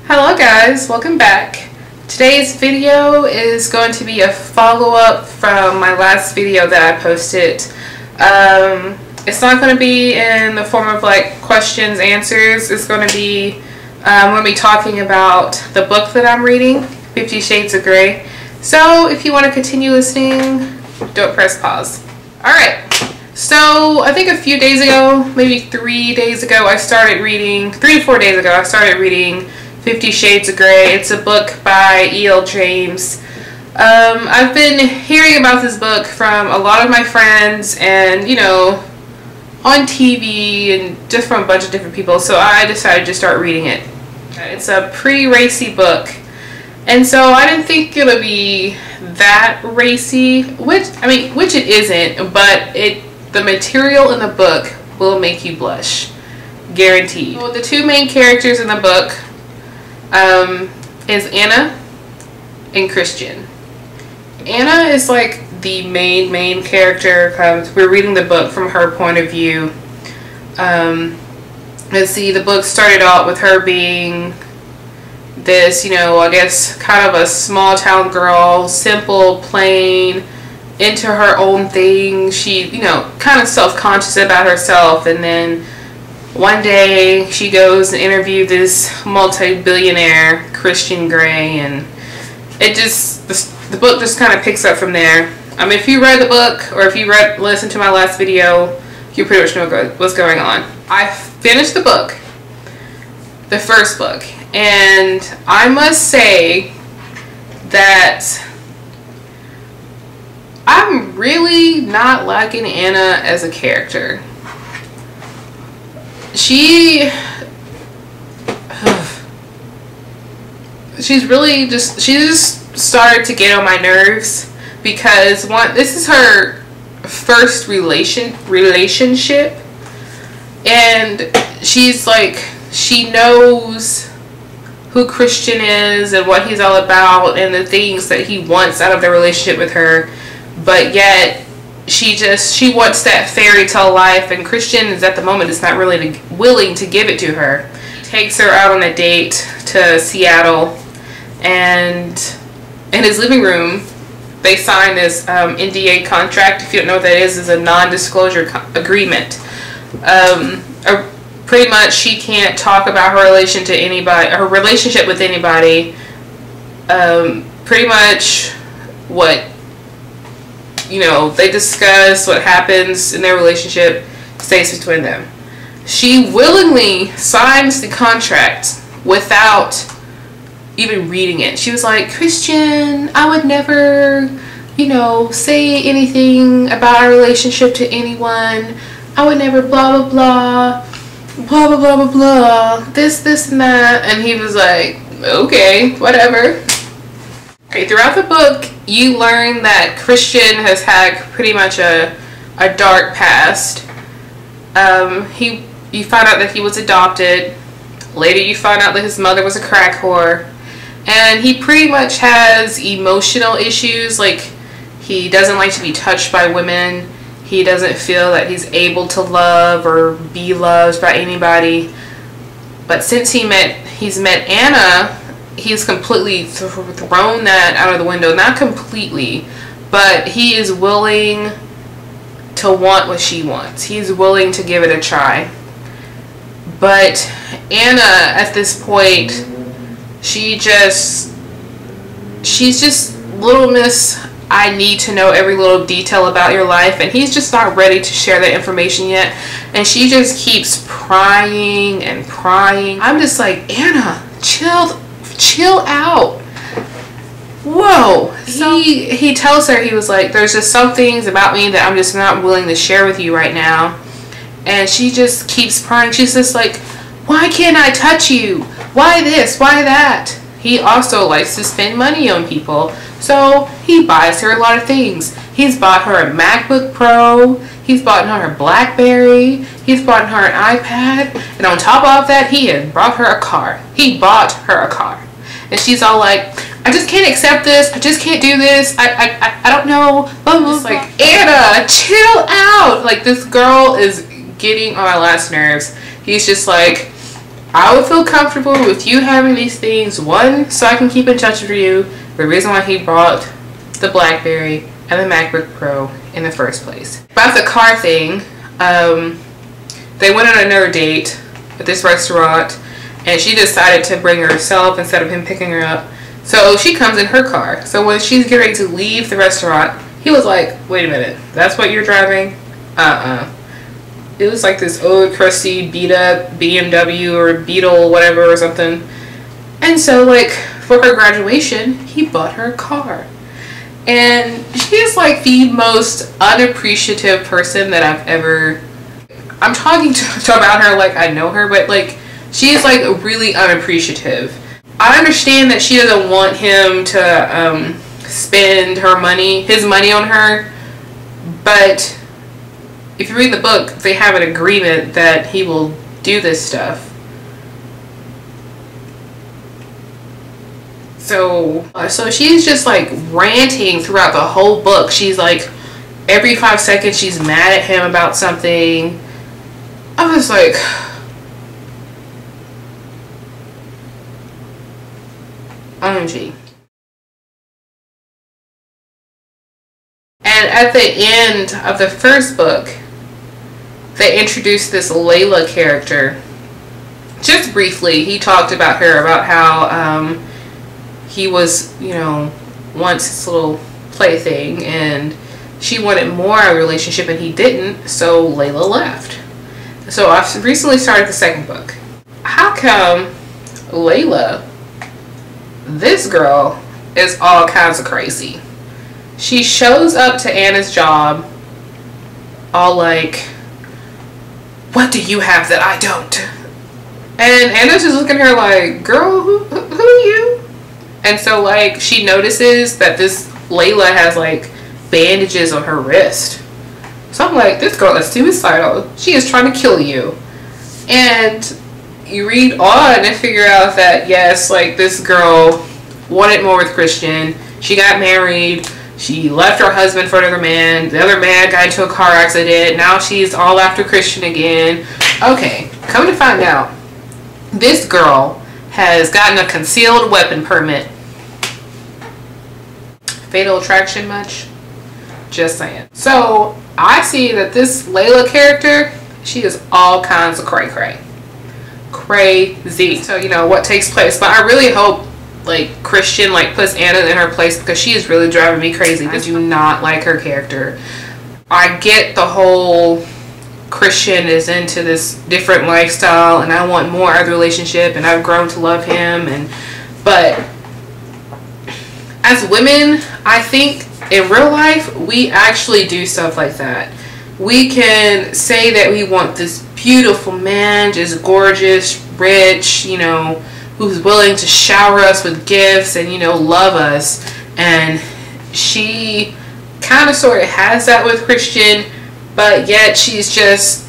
Hello guys, welcome back. Today's video is going to be a follow-up from my last video that I posted. It's not going to be in the form of like questions, answers. It's going to be, I'm going to be talking about the book that I'm reading, 50 Shades of Grey. So if you want to continue listening, don't press pause. Alright, so I think a few days ago, maybe 3 days ago, I started reading, 3 to 4 days ago, I started reading 50 Shades of Grey. It's a book by E.L. James. I've been hearing about this book from a lot of my friends and, you know, on TV and just from a bunch of different people, so I decided to start reading it. It's a pretty racy book, and so I didn't think it would be that racy, which it isn't, but the material in the book will make you blush, guaranteed. So the two main characters in the book is Anna and Christian. Anna is like the main character. We're reading the book from her point of view. Let's see, the book started out with her being this, you know, I guess kind of a small town girl, simple, plain, into her own thing. She, you know, kind of self-conscious about herself, and then one day she goes and interviews this multi-billionaire, Christian Grey, and it just, the book just kind of picks up from there. If you read the book, or if you listened to my last video, you pretty much know what's going on. I finished the book, the first book, and I must say that I'm really not liking Anna as a character. She's just started to get on my nerves, because this is her first relationship, and she's like, she knows who Christian is and what he's all about and the things that he wants out of the relationship with her, but yet she wants that fairy tale life, and Christian is at the moment is not really willing to give it to her. He takes her out on a date to Seattle, and in his living room they sign this NDA contract. If you don't know what that is a non-disclosure agreement. Pretty much she can't talk about her relationship with anybody. Pretty much what, you know, they discuss what happens in their relationship stays between them. She willingly signs the contract without even reading it. She was like, Christian, I would never, you know, say anything about our relationship to anyone. I would never blah blah blah, blah blah blah blah blah, this and that. And he was like, okay, whatever. Okay, throughout the book you learn that Christian has had pretty much a dark past. You find out that he was adopted. Later you find out that his mother was a crack whore. And he pretty much has emotional issues, like he doesn't like to be touched by women. He doesn't feel that he's able to love or be loved by anybody. But since he's met Anna, he's completely thrown that out of the window. Not completely, but he is willing to want what she wants. He's willing to give it a try. But Anna, at this point, she's just little miss, I need to know every little detail about your life, and he's just not ready to share that information yet. And she just keeps prying and prying. I'm just like, Anna, chill out. Whoa. So he tells her, he was like, there's just some things about me that I'm just not willing to share with you right now. And she just keeps prying. She's just like, why can't I touch you? Why this? Why that? He also likes to spend money on people, so he buys her a lot of things. He's bought her a MacBook Pro. He's bought her a BlackBerry. He's bought her an iPad. And on top of that, he has brought her a car. He bought her a car. And she's all like, I just can't accept this. I just can't do this. I don't know. Blah, blah, blah. Like, Anna, chill out. Like, this girl is getting on my last nerves. He's just like, I would feel comfortable with you having these things. One, so I can keep in touch with you. The reason why he brought the BlackBerry and the MacBook Pro in the first place. About the car thing, they went on another date at this restaurant, and she decided to bring herself instead of him picking her up. So she comes in her car. So when she's getting ready to leave the restaurant, he was like, wait a minute, that's what you're driving? It was like this old crusty beat up BMW or Beetle whatever or something. And so like for her graduation, he bought her a car. And she is like the most unappreciative person that I've ever... I'm talking about her like I know her, but like she is like really unappreciative. I understand that she doesn't want him to spend his money on her, but if you read the book, they have an agreement that he will do this stuff. So she's just like ranting throughout the whole book. She's like, every 5 seconds she's mad at him about something. I was like, OMG. And at the end of the first book, they introduced this Laila character. Just briefly, he talked about her, about how he was, you know, once his little plaything, and she wanted more of a relationship and he didn't, so Laila left. So I've recently started the second book. How come Laila, this girl, is all kinds of crazy? She shows up to Anna's job all like, what do you have that I don't? And Anna's just looking at her like, girl, who are you? And so like she notices that this Laila has like bandages on her wrist. So I'm like, this girl is suicidal. She is trying to kill you. And you read on and figure out that yes, like this girl wanted more with Christian. She got married. She left her husband for another man. The other man got into a car accident. Now she's all after Christian again. Okay, come to find out, this girl has gotten a concealed weapon permit. Fatal Attraction much? Just saying. So I see that this Laila character, she is all kinds of cray-cray. Crazy. So you know what takes place. But I really hope like Christian like puts Anna in her place, because she is really driving me crazy. I do not like her character. I get the whole Christian is into this different lifestyle and I want more of the relationship and I've grown to love him, but as women, I think in real life we actually do stuff like that. We can say that we want this beautiful man, just gorgeous, rich, you know, who's willing to shower us with gifts and, you know, love us. And she kind of sort of has that with Christian, but yet she's just,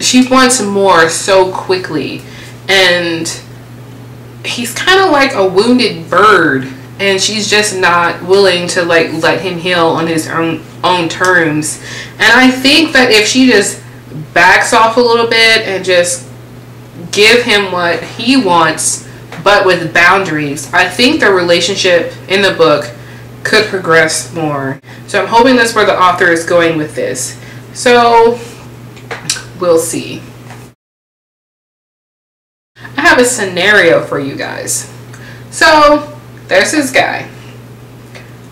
she wants more so quickly. And he's kind of like a wounded bird, and she's just not willing to like let him heal on his own terms. And I think that if she just backs off a little bit and just give him what he wants, but with boundaries, I think their relationship in the book could progress more. So I'm hoping that's where the author is going with this. So we'll see. I have a scenario for you guys. So there's this guy.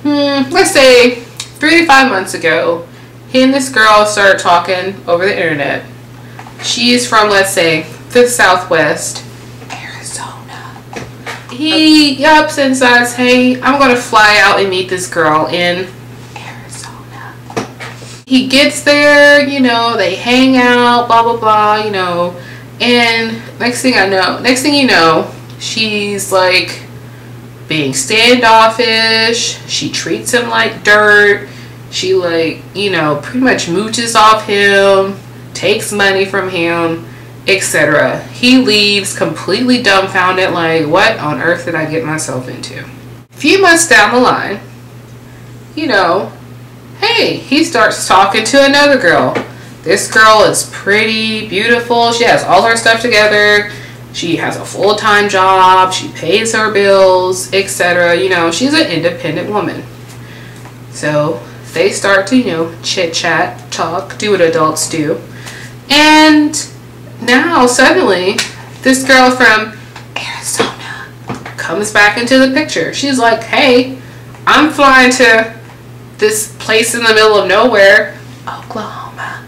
Let's say 3 to 5 months ago, he and this girl started talking over the internet. She's from, let's say, the Southwest, Arizona. He ups and says, hey, I'm going to fly out and meet this girl in Arizona. He gets there, you know, they hang out, blah, blah, blah, you know, and next thing you know, she's like being standoffish. She treats him like dirt. She like, you know, pretty much mooches off him, takes money from him, etc. He leaves completely dumbfounded, like, what on earth did I get myself into? A few months down the line, you know, hey, he starts talking to another girl. This girl is pretty, beautiful. She has all her stuff together. She has a full-time job, she pays her bills, etc. You know, she's an independent woman. So they start to, you know, chit-chat, talk, do what adults do. And now suddenly this girl from Arizona comes back into the picture. She's like, hey, I'm flying to this place in the middle of nowhere, Oklahoma.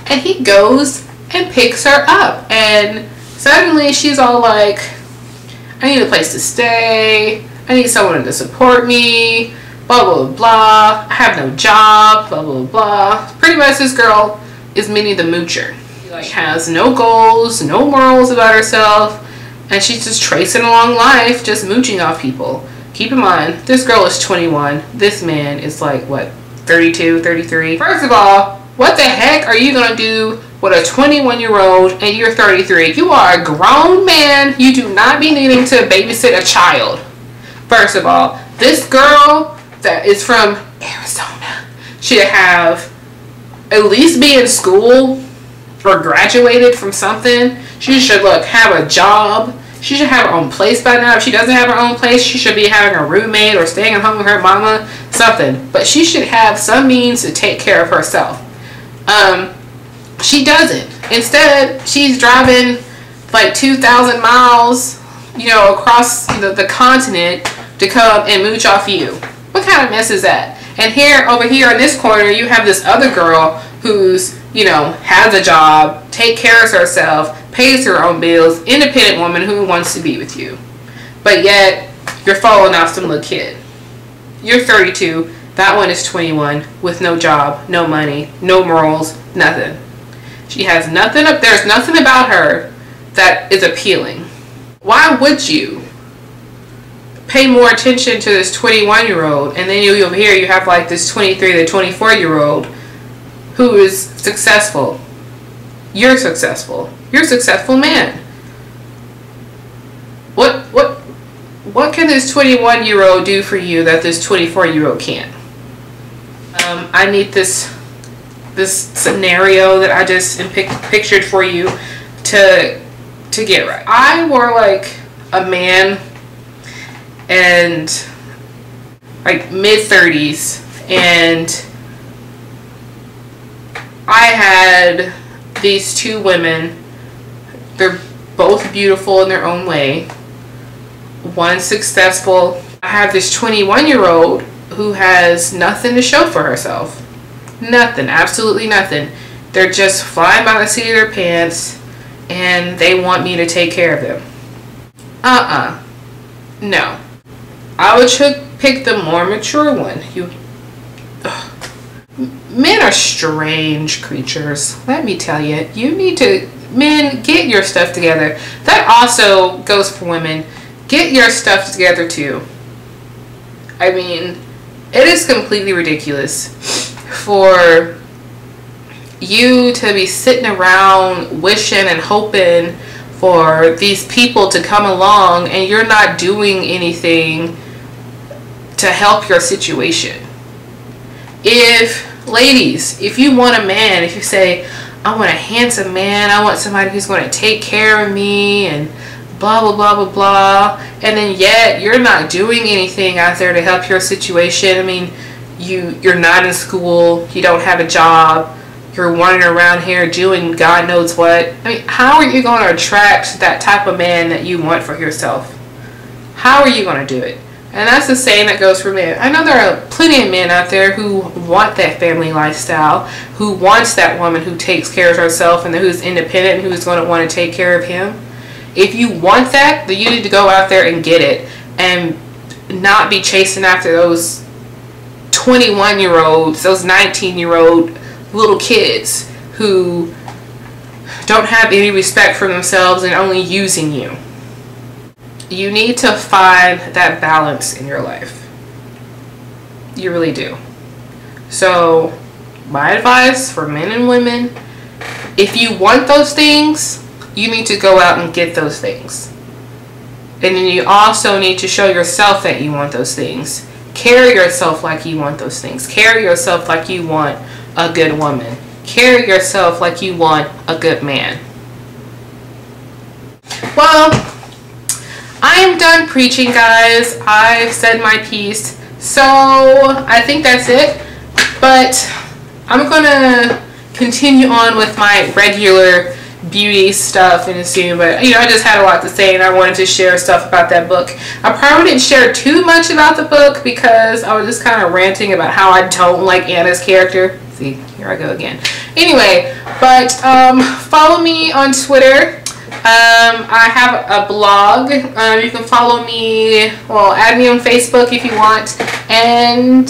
And he goes and picks her up. And suddenly she's all like, I need a place to stay. I need someone to support me. Blah, blah, blah. I have no job. Blah, blah, blah. Pretty much this girl is Minnie the Moocher. She like has no goals, no morals about herself. And she's just tracing along life, just mooching off people. Keep in mind, this girl is 21. This man is like, what, 32, 33? First of all, what the heck are you going to do with a 21-year-old and you're 33? You are a grown man. You do not be needing to babysit a child. First of all, this girl that is from Arizona should have at least be in school or graduated from something. She should have a job. She should have her own place by now. If she doesn't have her own place, she should be having a roommate or staying at home with her mama, something. But she should have some means to take care of herself. She doesn't. Instead, she's driving like 2,000 miles, you know, across the continent to come and mooch off you. What kind of mess is that? And over here in this corner, you have this other girl who's, you know, has a job, takes care of herself, pays her own bills, independent woman who wants to be with you. But yet, you're following off some little kid. You're 32. That one is 21 with no job, no money, no morals, nothing. She has nothing up. There's nothing about her that is appealing. Why would you pay more attention to this 21-year-old and then over here you have like this 23 to 24-year-old who is successful? You're successful. You're a successful man. What can this 21-year-old do for you that this 24-year-old can't? I need this scenario that I just pictured for you to get right. I were like a man and like mid-30s, and I had these two women. They're both beautiful in their own way. One successful. I have this 21-year-old who has nothing to show for herself. Nothing. Absolutely nothing. They're just flying by the seat of their pants and they want me to take care of them. No. I would pick the more mature one. Men are strange creatures. Let me tell you. Men, get your stuff together. That also goes for women. Get your stuff together too. I mean, it is completely ridiculous for you to be sitting around wishing and hoping for these people to come along and you're not doing anything to help your situation. Ladies, if you want a man, if you say, I want a handsome man, I want somebody who's going to take care of me and blah blah blah blah blah, and then yet you're not doing anything out there to help your situation. I mean, you're not in school, you don't have a job, you're wandering around here doing God knows what. I mean, how are you going to attract that type of man that you want for yourself? How are you going to do it? And that's the same that goes for men. I know there are plenty of men out there who want that family lifestyle, who wants that woman who takes care of herself and who's independent and who's going to want to take care of him. If you want that, then you need to go out there and get it and not be chasing after those 21-year-olds, those 19-year-old little kids who don't have any respect for themselves and only using you. You need to find that balance in your life. You really do. So, my advice for men and women, if you want those things, you need to go out and get those things. And then you also need to show yourself that you want those things. Carry yourself like you want those things. Carry yourself like you want a good woman. Carry yourself like you want a good man. Well, I am done preaching, guys. I've said my piece. So I think that's it. But I'm gonna continue on with my regular beauty stuff in soon. But you know, I just had a lot to say and I wanted to share stuff about that book. I probably didn't share too much about the book because I was just kind of ranting about how I don't like Anna's character. See, here I go again. Anyway, but follow me on Twitter. I have a blog. You can follow me, well, add me on Facebook if you want. And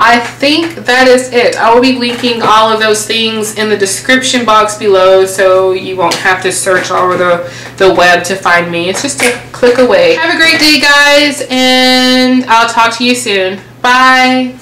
I think that is it. I will be linking all of those things in the description box below, so you won't have to search all over the web to find me. It's just a click away. Have a great day, guys, and I'll talk to you soon. Bye.